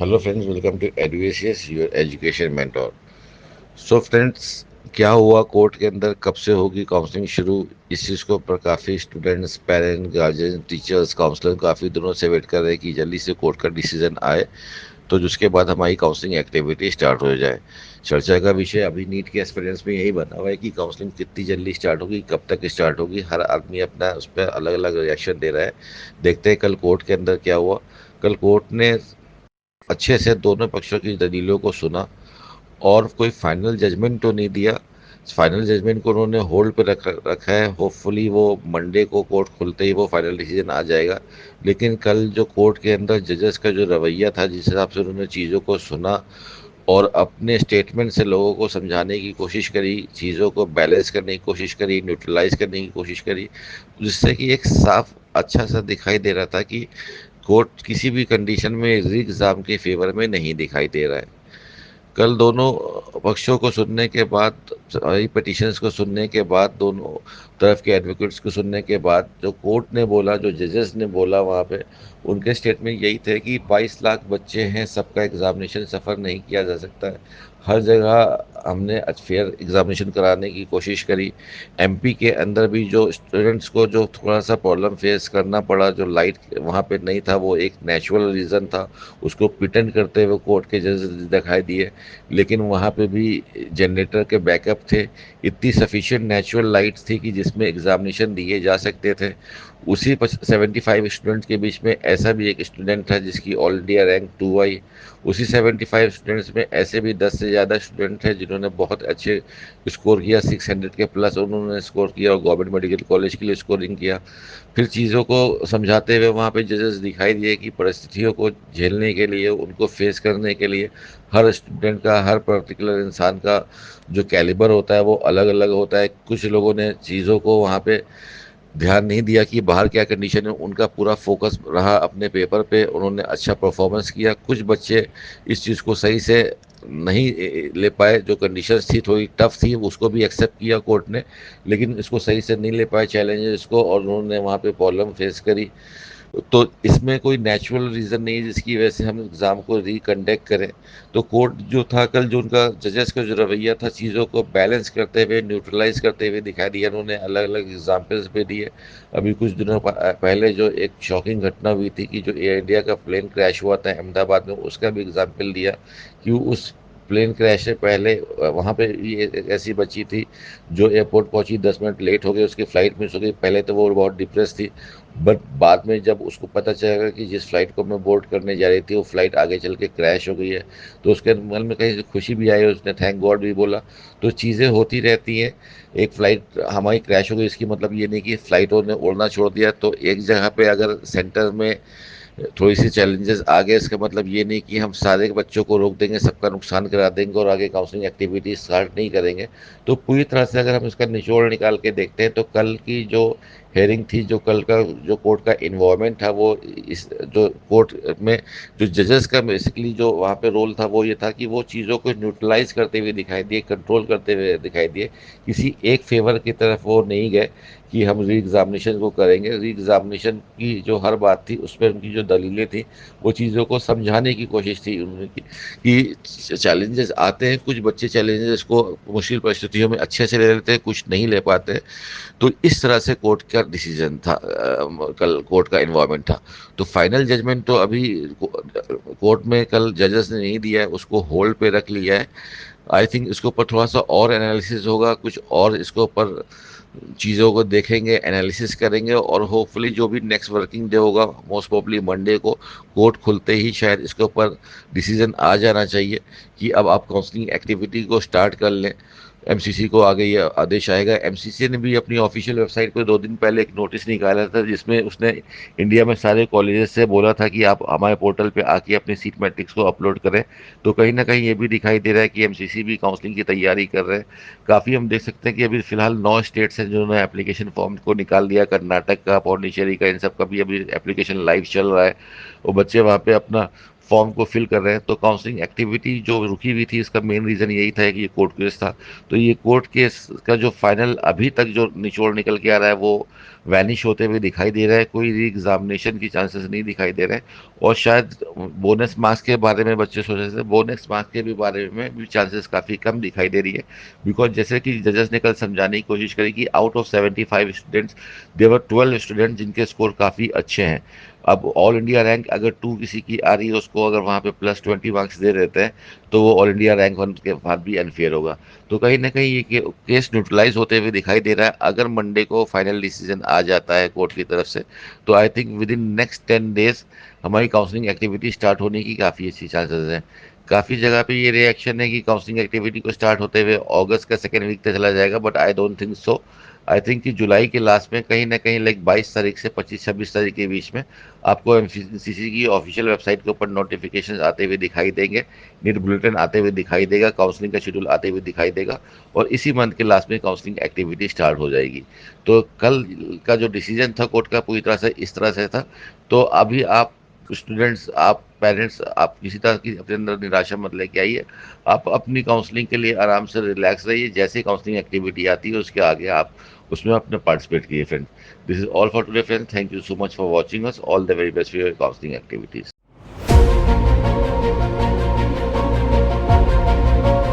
Hello friends, welcome to Eduacious your education mentor. So friends, क्या हुआ court के अंदर, कब से होगी काउंसलिंग शुरू? इस चीज़ को पर काफ़ी students, parents, guardian, teachers, counsellor काफ़ी दिनों से वेट कर रहे हैं कि जल्दी से कोर्ट का डिसीजन आए, तो जिसके बाद हमारी काउंसलिंग एक्टिविटी स्टार्ट हो जाए। चर्चा का विषय अभी नीट के एस्पिरेंट्स में यही बना हुआ है कि काउंसलिंग कितनी जल्दी स्टार्ट होगी, कब तक स्टार्ट होगी। हर आदमी अपना उस पर अलग अलग रिएक्शन दे रहा है। देखते हैं कल कोर्ट के अंदर क्या हुआ। कल कोर्ट ने अच्छे से दोनों पक्षों की दलीलों को सुना और कोई फाइनल जजमेंट तो नहीं दिया। फाइनल जजमेंट को उन्होंने होल्ड पे रखा है। होपफुली वो मंडे को कोर्ट खुलते ही वो फाइनल डिसीजन आ जाएगा। लेकिन कल जो कोर्ट के अंदर जजेस का जो रवैया था, जिस हिसाब से उन्होंने चीज़ों को सुना और अपने स्टेटमेंट से लोगों को समझाने की कोशिश करी, चीज़ों को बैलेंस करने की कोशिश करी, न्यूट्रलाइज करने की कोशिश करी, जिससे कि एक साफ अच्छा सा दिखाई दे रहा था कि कोर्ट किसी भी कंडीशन में री एग्ज़ाम के फेवर में नहीं दिखाई दे रहा है। कल दोनों पक्षों को सुनने के बाद, सारी पिटिशंस को सुनने के बाद, दोनों तरफ के एडवोकेट्स को सुनने के बाद, जो कोर्ट ने बोला, जो जजेस ने बोला वहाँ पे, उनके स्टेटमेंट यही थे कि 22 लाख बच्चे हैं, सबका एग्ज़ामिनेशन सफ़र नहीं किया जा सकता है। हर जगह हमने फेयर एग्ज़ामिनेशन कराने की कोशिश करी। एमपी के अंदर भी जो स्टूडेंट्स को जो थोड़ा सा प्रॉब्लम फेस करना पड़ा, जो लाइट वहाँ पे नहीं था, वो एक नेचुरल रीज़न था। उसको पिटेंड करते हुए कोर्ट के जज दिखाई दिए। लेकिन वहाँ पे भी जनरेटर के बैकअप थे। इतनी सफिशिएंट नेचुरल लाइट्स थी कि जिसमें एग्जामिनेशन दिए जा सकते थे। उसी 75 स्टूडेंट्स के बीच में ऐसा भी एक स्टूडेंट था जिसकी ऑल इंडिया रैंक 2 आई। उसी 75 स्टूडेंट्स में ऐसे भी 10 से ज़्यादा स्टूडेंट हैं जिन्होंने बहुत अच्छे स्कोर किया, 600 के प्लस उन्होंने स्कोर किया और गवर्नमेंट मेडिकल कॉलेज के लिए स्कोरिंग किया। फिर चीज़ों को समझाते हुए वहाँ पे जजेस दिखाई दिए कि परिस्थितियों को झेलने के लिए, उनको फेस करने के लिए हर स्टूडेंट का, हर पर्टिकुलर इंसान का जो कैलिबर होता है वो अलग अलग होता है। कुछ लोगों ने चीज़ों को वहाँ पे ध्यान नहीं दिया कि बाहर क्या कंडीशन है, उनका पूरा फोकस रहा अपने पेपर पे, उन्होंने अच्छा परफॉर्मेंस किया। कुछ बच्चे इस चीज़ को सही से नहीं ले पाए, जो कंडीशंस थी थोड़ी टफ थी, उसको भी एक्सेप्ट किया कोर्ट ने, लेकिन इसको सही से नहीं ले पाए चैलेंजेस को, और उन्होंने वहाँ पे प्रॉब्लम फेस करी। तो इसमें कोई नेचुरल रीज़न नहीं है जिसकी वजह से हम एग्ज़ाम को रिकंडक्ट करें। तो कोर्ट जो था कल, जो उनका जजेस का जो रवैया था, चीज़ों को बैलेंस करते हुए, न्यूट्रलाइज करते हुए दिखा दिया। उन्होंने अलग अलग एग्जाम्पल्स भी दिए। अभी कुछ दिनों पहले जो एक शॉकिंग घटना हुई थी कि जो एयर इंडिया का प्लेन क्रैश हुआ था अहमदाबाद में, उसका भी एग्जाम्पल दिया कि उस प्लेन क्रैश से पहले वहाँ पे ये एक ऐसी बच्ची थी जो एयरपोर्ट पहुंची, 10 मिनट लेट हो गई, उसकी फ़्लाइट मिस हो गई। पहले तो वो बहुत डिप्रेस थी, बट बाद में जब उसको पता चलेगा कि जिस फ़्लाइट को मैं बोर्ड करने जा रही थी वो फ़्लाइट आगे चल के क्रैश हो गई है, तो उसके मन में कहीं से खुशी भी आई, उसने थैंक गॉड भी बोला। तो चीज़ें होती रहती हैं। एक फ़्लाइट हमारी क्रैश हो गई, इसकी मतलब ये नहीं कि फ़्लाइटों ने उड़ना छोड़ दिया। तो एक जगह पे अगर सेंटर में थोड़ी सी चैलेंजेस आ गए, इसका मतलब ये नहीं कि हम सारे बच्चों को रोक देंगे, सबका नुकसान करा देंगे और आगे काउंसलिंग एक्टिविटी स्टार्ट नहीं करेंगे। तो पूरी तरह से अगर हम इसका निचोड़ निकाल के देखते हैं, तो कल की जो हेयरिंग थी, जो कल का जो कोर्ट का इन्वॉल्वमेंट था, वो इस जो कोर्ट में जो जजेस का बेसिकली जो वहाँ पे रोल था, वो ये था कि वो चीज़ों को न्यूट्रलाइज करते हुए दिखाई दिए, कंट्रोल करते हुए दिखाई दिए। किसी एक फेवर की तरफ वो नहीं गए कि हम री एग्ज़ामिनेशन को करेंगे। री एग्ज़ामिनेशन की जो हर बात थी, उस पर उनकी जो दलीलें थी, वो चीज़ों को समझाने की कोशिश थी उन्होंने की कि चैलेंजेस आते हैं, कुछ बच्चे चैलेंजेस को मुश्किल परिस्थितियों में अच्छे से ले लेते हैं, कुछ नहीं ले पाते। तो इस तरह से कोर्ट का डिसीजन था, कल कोर्ट का इन्वॉल्वमेंट था। तो फाइनल जजमेंट तो अभी कोर्ट में कल जजेस ने नहीं दिया है, उसको होल्ड पे रख लिया है। आई थिंक इसके ऊपर थोड़ा सा और एनालिसिस होगा, कुछ और इसके ऊपर चीज़ों को देखेंगे, एनालिसिस करेंगे, और होपफुली जो भी नेक्स्ट वर्किंग डे होगा, मोस्ट प्रोबेबली मंडे को, कोर्ट खुलते ही शायद इसके ऊपर डिसीजन आ जाना चाहिए कि अब आप काउंसलिंग एक्टिविटी को स्टार्ट कर लें। एमसीसी को आगे ये आदेश आएगा। एमसीसी ने भी अपनी ऑफिशियल वेबसाइट पर 2 दिन पहले एक नोटिस निकाला था, जिसमें उसने इंडिया में सारे कॉलेजेस से बोला था कि आप हमारे पोर्टल पे आके अपने सीट मैट्रिक्स को अपलोड करें। तो कहीं ना कहीं ये भी दिखाई दे रहा है कि एमसीसी भी काउंसलिंग की तैयारी कर रहे हैं। काफ़ी हम देख सकते हैं कि अभी फिलहाल 9 स्टेट्स हैं जिन्होंने एप्लीकेशन फॉर्म को निकाल दिया। कर्नाटक का, पौंडीचेरी का, इन सब का भी अभी एप्लीकेशन लाइव चल रहा है। वो बच्चे वहाँ पे अपना फॉर्म को फिल कर रहे हैं। तो काउंसलिंग एक्टिविटी जो रुकी हुई थी, इसका मेन रीज़न यही था कि ये कोर्ट केस था। तो ये कोर्ट केस का जो फाइनल अभी तक जो निचोड़ निकल के आ रहा है, वो वैनिश होते हुए दिखाई दे रहा है। कोई री एग्जामिनेशन की चांसेस नहीं दिखाई दे रहे हैं। और शायद बोनस मार्क्स के बारे में बच्चे सोच रहे थे, बोनस मार्क्स के भी बारे में भी चांसेस काफ़ी कम दिखाई दे रही है। बिकॉज जैसे कि जजेस ने कल समझाने की कोशिश करी कि out of 75 students, they were 12 student जिनके स्कोर काफ़ी अच्छे हैं। अब ऑल इंडिया रैंक अगर 2 किसी की आ रही है, उसको अगर वहाँ पे +20 मार्क्स दे देते हैं, तो वो ऑल इंडिया रैंक 1 के बाद भी अनफेयर होगा। तो कहीं ना कहीं ये केस न्यूट्रलाइज होते हुए दिखाई दे रहा है। अगर मंडे को फाइनल डिसीजन आ जाता है कोर्ट की तरफ से, तो I think with in next 10 days हमारी काउंसलिंग एक्टिविटी स्टार्ट होने की काफ़ी अच्छी चांसेस हैं। काफ़ी जगह पे ये रिएक्शन है कि काउंसलिंग एक्टिविटी को स्टार्ट होते हुए अगस्त का सेकेंड वीक तक चला जाएगा, but I don't think so. I think कि जुलाई के लास्ट में कहीं ना कहीं लाइक 22 तारीख से 25-26 तारीख के बीच में आपको एमसीसी की ऑफिशियल वेबसाइट के ऊपर नोटिफिकेशन आते हुए दिखाई देंगे, नीट बुलेटिन आते हुए दिखाई देगा, काउंसलिंग का शेड्यूल आते हुए दिखाई देगा, और इसी मंथ के लास्ट में काउंसलिंग एक्टिविटी स्टार्ट हो जाएगी। तो कल का जो डिसीजन था कोर्ट का पूरी तरह से इस तरह से था। तो अभी आप स्टूडेंट्स, आप पेरेंट्स, आप किसी तरह की अपने अंदर निराशा मत लेके आइए। आप अपनी काउंसलिंग के लिए आराम से रिलैक्स रहिए। जैसे काउंसलिंग एक्टिविटी आती है उसके आगे आप उसमें अपने पार्टिसिपेट किए friend. This is all for today friend, thank you so much for watching us, all the very best for your counselling activities.